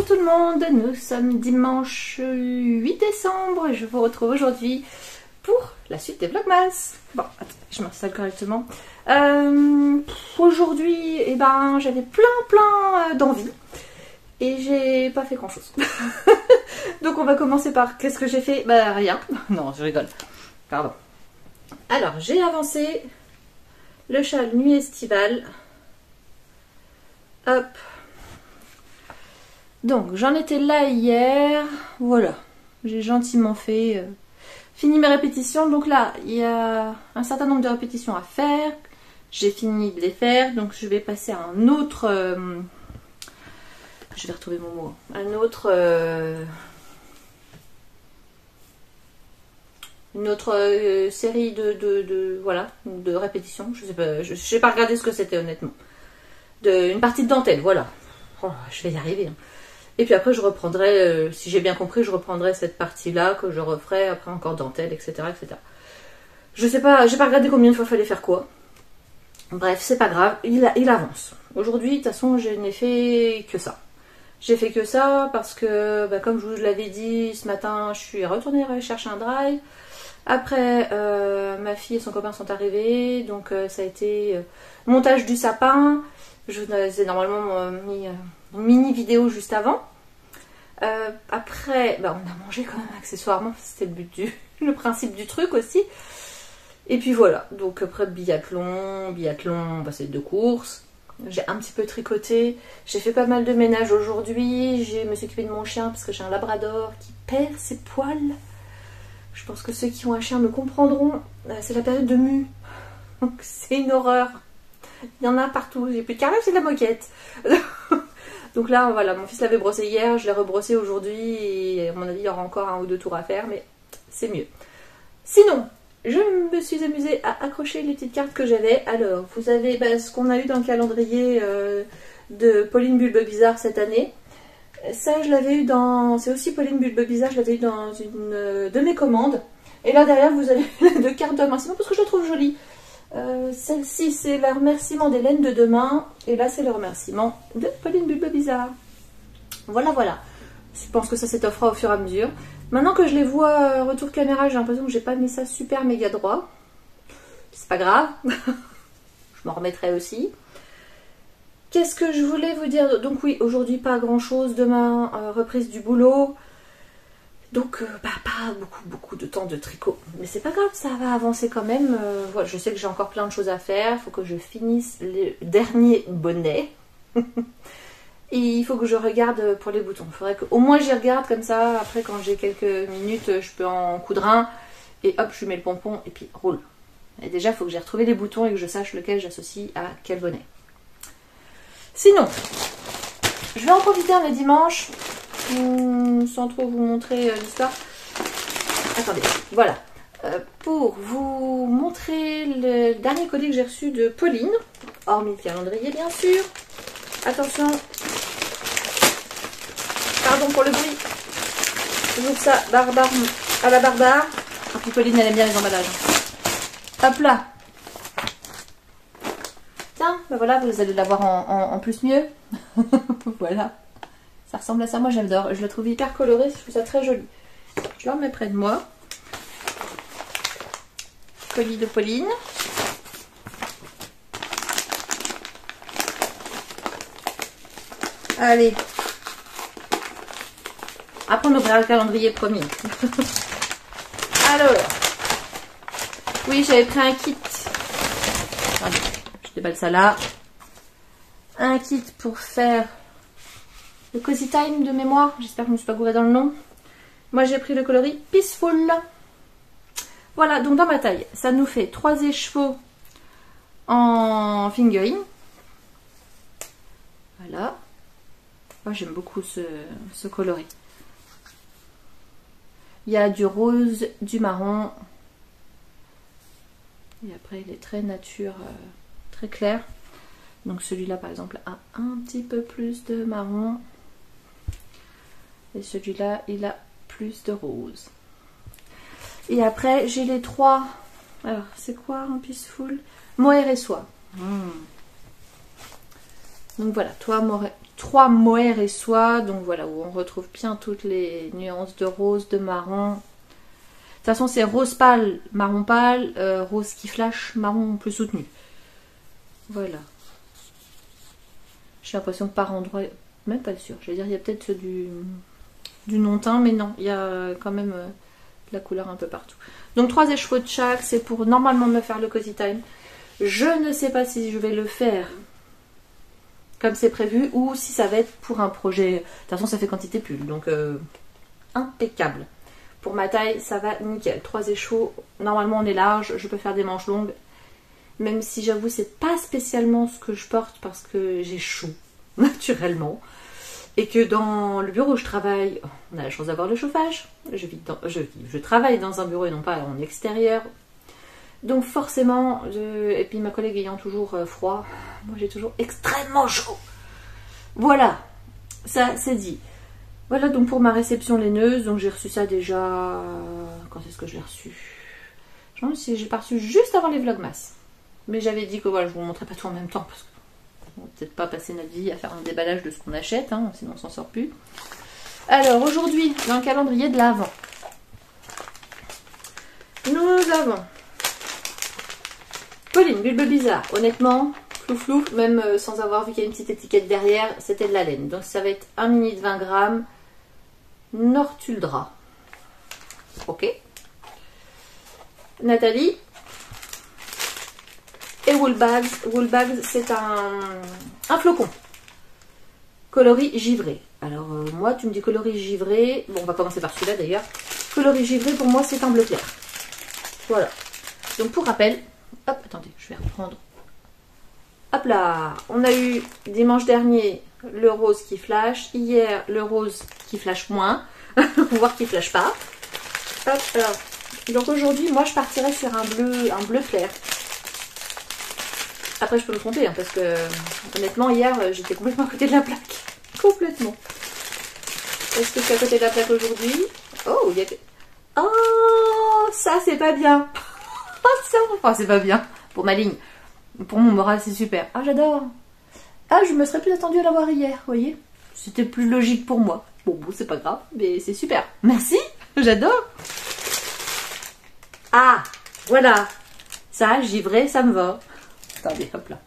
Bonjour tout le monde, nous sommes dimanche 8 décembre et je vous retrouve aujourd'hui pour la suite des Vlogmas. Bon, attends, je m'installe correctement. Aujourd'hui, eh ben, j'avais plein d'envie et j'ai pas fait grand chose. Donc on va commencer par qu'est-ce que j'ai fait? Bah rien, non je rigole, pardon. Alors j'ai avancé le châle nuit estivale. Hop. Donc j'en étais là hier, voilà, j'ai gentiment fait fini mes répétitions. Donc là il y a un certain nombre de répétitions à faire, j'ai fini de les faire, donc je vais passer à un autre, je vais retrouver mon mot, une autre série voilà, de répétitions, je sais pas, je n'ai pas regardé ce que c'était honnêtement, une partie de dentelle, voilà, oh, je vais y arriver, hein. Et puis après je reprendrai, si j'ai bien compris, je reprendrai cette partie-là que je referai après encore dentelle, etc., etc. Je sais pas, j'ai pas regardé combien de fois il fallait faire quoi. Bref, c'est pas grave, il avance. Aujourd'hui, de toute façon, je n'ai fait que ça. J'ai fait que ça parce que, bah, comme je vous l'avais dit ce matin, je suis retournée chercher un drive. Après, ma fille et son copain sont arrivés, donc ça a été montage du sapin. Je vous ai normalement mis une mini vidéo juste avant. Après, bah, on a mangé quand même accessoirement, c'était le principe du truc aussi. Et puis voilà, donc après biathlon, bah, c'est 2 courses. J'ai un petit peu tricoté, j'ai fait pas mal de ménage aujourd'hui. Je me suis occupée de mon chien parce que j'ai un labrador qui perd ses poils. Je pense que ceux qui ont un chien me comprendront. C'est la période de mue, donc c'est une horreur. Il y en a partout, j'ai plus de carrelage, c'est de la moquette. Donc là, voilà, mon fils l'avait brossé hier, je l'ai rebrossé aujourd'hui et à mon avis, il y aura encore 1 ou 2 tours à faire, mais c'est mieux. Sinon, je me suis amusée à accrocher les petites cartes que j'avais. Alors, vous avez ce qu'on a eu dans le calendrier de Pauline Bulbe-Bizarre cette année. Ça, je l'avais eu dans... C'est aussi Pauline Bulbe-Bizarre, je l'avais eu dans une de mes commandes. Et là, derrière, vous avez les 2 cartes de remerciement parce que je la trouve jolie. Celle-ci, c'est le remerciement d'Hélène de demain. Et là, c'est le remerciement de Pauline Bulbe-Bizarre. Voilà, voilà. Je pense que ça s'étoffera au fur et à mesure. Maintenant que je les vois retour caméra, j'ai l'impression que j'ai pas mis ça super méga droit. C'est pas grave. Je m'en remettrai aussi. Qu'est-ce que je voulais vous dire? Donc oui, aujourd'hui pas grand chose. Demain, reprise du boulot. Donc bah, pas beaucoup de temps de tricot. Mais c'est pas grave, ça va avancer quand même. Voilà, je sais que j'ai encore plein de choses à faire. Il faut que je finisse le dernier bonnet. Et il faut que je regarde pour les boutons. Il faudrait qu'au moins j'y regarde comme ça. Après, quand j'ai quelques minutes, je peux en coudre un. Et hop, je mets le pompon et puis roule. Et déjà, il faut que j'ai retrouvé les boutons et que je sache lequel j'associe à quel bonnet. Sinon, je vais en profiter le dimanche. Sans trop vous montrer l'histoire. Attendez, voilà. Pour vous montrer le dernier colis que j'ai reçu de Pauline. Hormis le calendrier, bien sûr. Attention. Pardon pour le bruit. J'ouvre ça à la barbare. Et puis Pauline, elle aime bien les emballages. Hop là. Tiens, ben voilà, vous allez l'avoir en plus mieux. Voilà. Ça ressemble à ça. Moi, j'adore. Je la trouve hyper colorée. Je trouve ça très joli. Je la remets près de moi. Colis de Pauline. Allez. Après, on ouvrira le calendrier premier. Alors. Oui, j'avais pris un kit. Attendez, je déballe ça là. Un kit pour faire le Cozy Time de mémoire. J'espère que je ne me suis pas gourée dans le nom. Moi, j'ai pris le coloris Peaceful. Voilà, donc dans ma taille, ça nous fait 3 écheveaux en fingering. Voilà. Moi, j'aime beaucoup ce coloris. Il y a du rose, du marron. Et après, il est très nature, très clair. Donc celui-là, par exemple, a un petit peu plus de marron. Et celui-là, il a plus de rose. Et après, j'ai les 3. Alors, c'est quoi un Peaceful? Mohair et soie. Donc voilà, toi, 3 mohair et soie, donc voilà, où on retrouve bien toutes les nuances de rose, de marron. De toute façon, c'est rose pâle, marron pâle, rose qui flash, marron plus soutenu. Voilà. J'ai l'impression que par endroit, même pas sûr, je vais dire, il y a peut-être du non teint, mais non, il y a quand même de la couleur un peu partout. Donc 3 écheveaux de chaque, c'est pour normalement me faire le cozy time. Je ne sais pas si je vais le faire comme c'est prévu ou si ça va être pour un projet. De toute façon, ça fait quantité pull, donc impeccable. Pour ma taille, ça va nickel. 3 écheveaux, normalement on est large, je peux faire des manches longues. Même si j'avoue, c'est pas spécialement ce que je porte parce que j'ai chaud, naturellement. Et que dans le bureau où je travaille, on a la chance d'avoir le chauffage. Je travaille dans un bureau et non pas en extérieur. Donc forcément, et puis ma collègue ayant toujours froid, moi j'ai toujours extrêmement chaud. Voilà, ça c'est dit. Voilà donc pour ma réception laineuse, donc j'ai reçu ça déjà... Quand est-ce que je l'ai reçu? Je me demande si j'ai pas reçu juste avant les vlogmas. Mais j'avais dit que voilà, je vous montrais pas tout en même temps, parce qu'on va peut-être pas passer notre vie à faire un déballage de ce qu'on achète, hein, sinon on s'en sort plus. Alors aujourd'hui, dans le calendrier de l'Avent, nous avons... Pauline, bulbe bizarre, honnêtement, flou, même sans avoir vu qu'il y a une petite étiquette derrière, c'était de la laine. Donc ça va être un mini de 20 grammes, Nortuldra. Ok. Nathalie. Et Woolbags. Woolbags, c'est un flocon. Coloris givré. Alors moi, tu me dis coloris givré. Bon, on va commencer par celui-là d'ailleurs. Coloris givré, pour moi, c'est un bleu clair. Voilà. Donc pour rappel... Hop, attendez, je vais reprendre. Hop là, on a eu dimanche dernier le rose qui flash. Hier, le rose qui flash moins. Voire qui flash pas. Hop, alors. Donc aujourd'hui, moi, je partirai sur un bleu clair. Après, je peux me tromper, hein, parce que, honnêtement, hier, j'étais complètement à côté de la plaque. Complètement. Est-ce que je suis à côté de la plaque aujourd'hui? Oh, il y a... Oh, ça, c'est pas bien. Ça, enfin, c'est pas bien pour ma ligne. Pour mon moral, c'est super. Ah, j'adore. Ah, je me serais plus attendue à l'avoir hier, vous voyez. C'était plus logique pour moi. Bon, c'est pas grave, mais c'est super. Merci, j'adore. Ah, voilà. Ça, givré, ça me va. Attendez, hop là.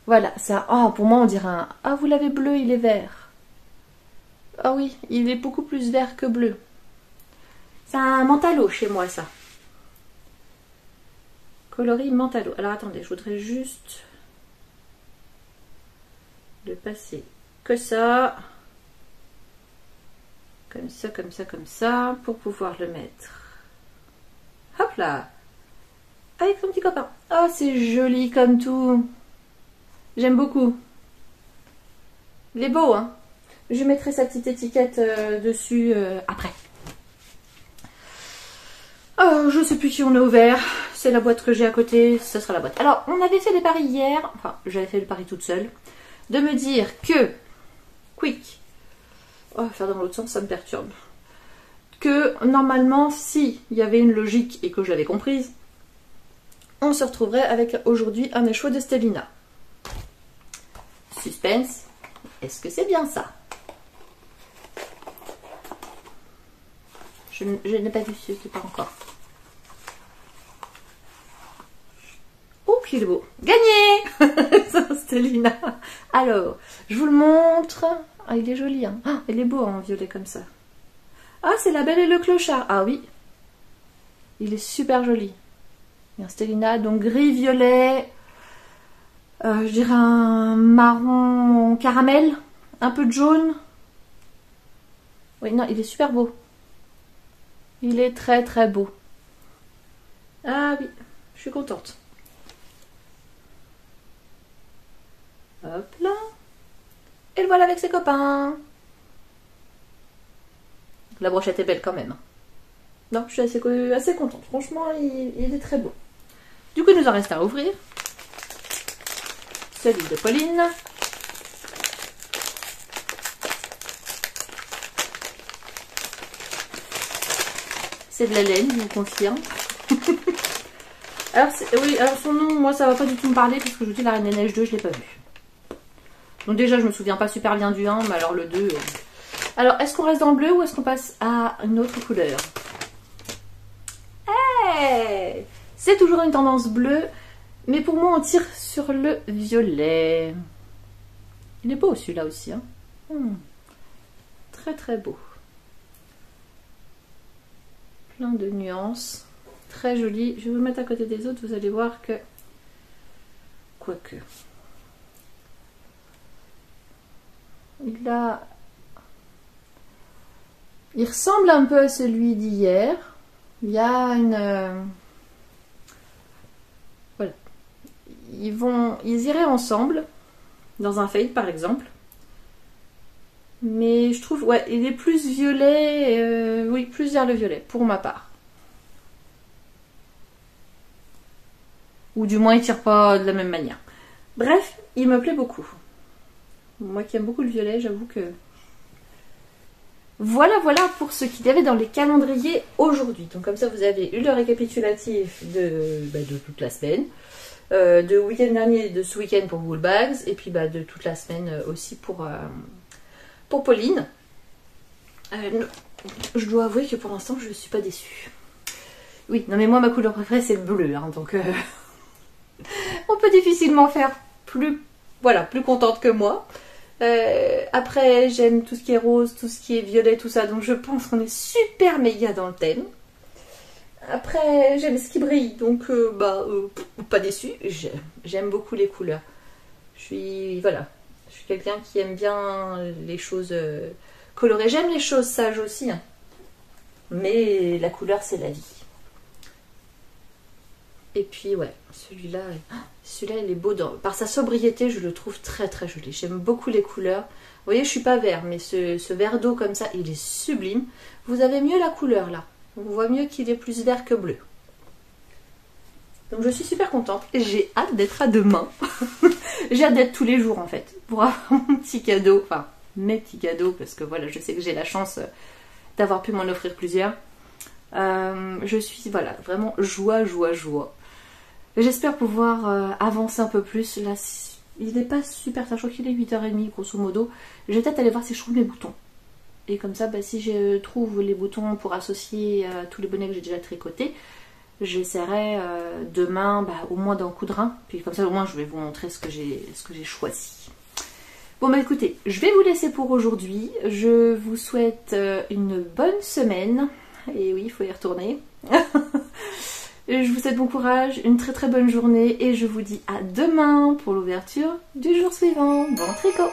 Voilà, ça. Oh, pour moi, on dirait un... Ah, vous l'avez bleu, il est vert. Ah oui, il est beaucoup plus vert que bleu. C'est un mentalo chez moi, ça. Coloris mentalo. Alors, attendez, je voudrais juste le passer que ça. Comme ça, comme ça, comme ça. Pour pouvoir le mettre. Hop là. Avec son petit copain. Oh, c'est joli comme tout. J'aime beaucoup. Il est beau, hein. Je mettrai sa petite étiquette dessus après. Oh, je sais plus si on est ouvert. C'est la boîte que j'ai à côté. Ce sera la boîte. Alors, on avait fait les paris hier. Enfin, j'avais fait le pari toute seule. De me dire que... Quick. Oh, faire dans l'autre sens, ça me perturbe. Que, normalement, si il y avait une logique et que je l'avais comprise, on se retrouverait avec aujourd'hui un écheveau de Stellina. Suspense. Est-ce que c'est bien ça? Je n'ai pas vu ce, c'est pas encore. Oh, qu'il est beau. Gagné. Stellina. Alors, je vous le montre. Ah, il est joli, hein. Ah, il est beau en violet comme ça. Ah, c'est la Belle et le Clochard. Ah oui. Il est super joli. Il y a un Stellina, donc gris-violet. Je dirais un marron caramel. Un peu de jaune. Oui, non, il est super beau. Il est très très beau. Ah oui, je suis contente. Hop là. Et le voilà avec ses copains. La brochette est belle quand même. Non, je suis assez contente. Franchement, il est très beau. Du coup, il nous en reste à ouvrir. Celui de Pauline. C'est de la laine, je vous confirme. Alors, oui, alors son nom, moi ça va pas du tout me parler parce que je vous dis la Reine des Neiges 2, je l'ai pas vu. Donc déjà, je me souviens pas super bien du 1, mais alors le 2... Alors, est-ce qu'on reste dans le bleu ou est-ce qu'on passe à une autre couleur? Hey, c'est toujours une tendance bleue, mais pour moi, on tire sur le violet. Il est beau celui-là aussi. Hein. Très très beau. Plein de nuances. Très joli. Je vais vous le mettre à côté des autres, vous allez voir que... Quoique... Il ressemble un peu à celui d'hier. Il y a une... Voilà. Ils iraient ensemble, dans un fade par exemple. Mais je trouve, ouais, il est plus violet, oui, plus vers le violet, pour ma part. Ou du moins, il tire pas de la même manière. Bref, il me plaît beaucoup. Moi qui aime beaucoup le violet, j'avoue que... Voilà pour ce qu'il y avait dans les calendriers aujourd'hui. Donc comme ça, vous avez eu le récapitulatif de toute la semaine. De week-end dernier, de ce week-end pour Woolbags. Et puis de toute la semaine aussi pour Pauline. Je dois avouer que pour l'instant, je ne suis pas déçue. Oui, non mais moi, ma couleur préférée, c'est le bleu. Hein, donc on peut difficilement faire plus contente que moi. Après, j'aime tout ce qui est rose, tout ce qui est violet, tout ça. Donc je pense qu'on est super méga dans le thème. Après, j'aime ce qui brille. Donc, pas déçue. J'aime beaucoup les couleurs. Je suis quelqu'un qui aime bien les choses colorées. J'aime les choses sages aussi. Hein. Mais la couleur, c'est la vie. Et puis, ouais, celui-là, il est beau. Par sa sobriété, je le trouve très très joli. J'aime beaucoup les couleurs. Vous voyez, je suis pas vert, mais ce vert d'eau comme ça, il est sublime. Vous avez mieux la couleur là. On voit mieux qu'il est plus vert que bleu. Donc je suis super contente. J'ai hâte d'être à demain. J'ai hâte d'être tous les jours en fait. Pour avoir mon petit cadeau. Enfin, mes petits cadeaux. Parce que voilà, je sais que j'ai la chance d'avoir pu m'en offrir plusieurs. Je suis, vraiment joie. J'espère pouvoir avancer un peu plus. Là, il n'est pas super tard. Je crois qu'il est 8h30 grosso modo. Je vais peut-être aller voir si je trouve mes boutons. Et comme ça, si je trouve les boutons pour associer tous les bonnets que j'ai déjà tricotés, j'essaierai demain au moins d'en coudre un. Puis comme ça, au moins, je vais vous montrer ce que j'ai choisi. Bon, écoutez, je vais vous laisser pour aujourd'hui. Je vous souhaite une bonne semaine. Et oui, il faut y retourner. Je vous souhaite bon courage, une très très bonne journée. Et je vous dis à demain pour l'ouverture du jour suivant. Bon tricot!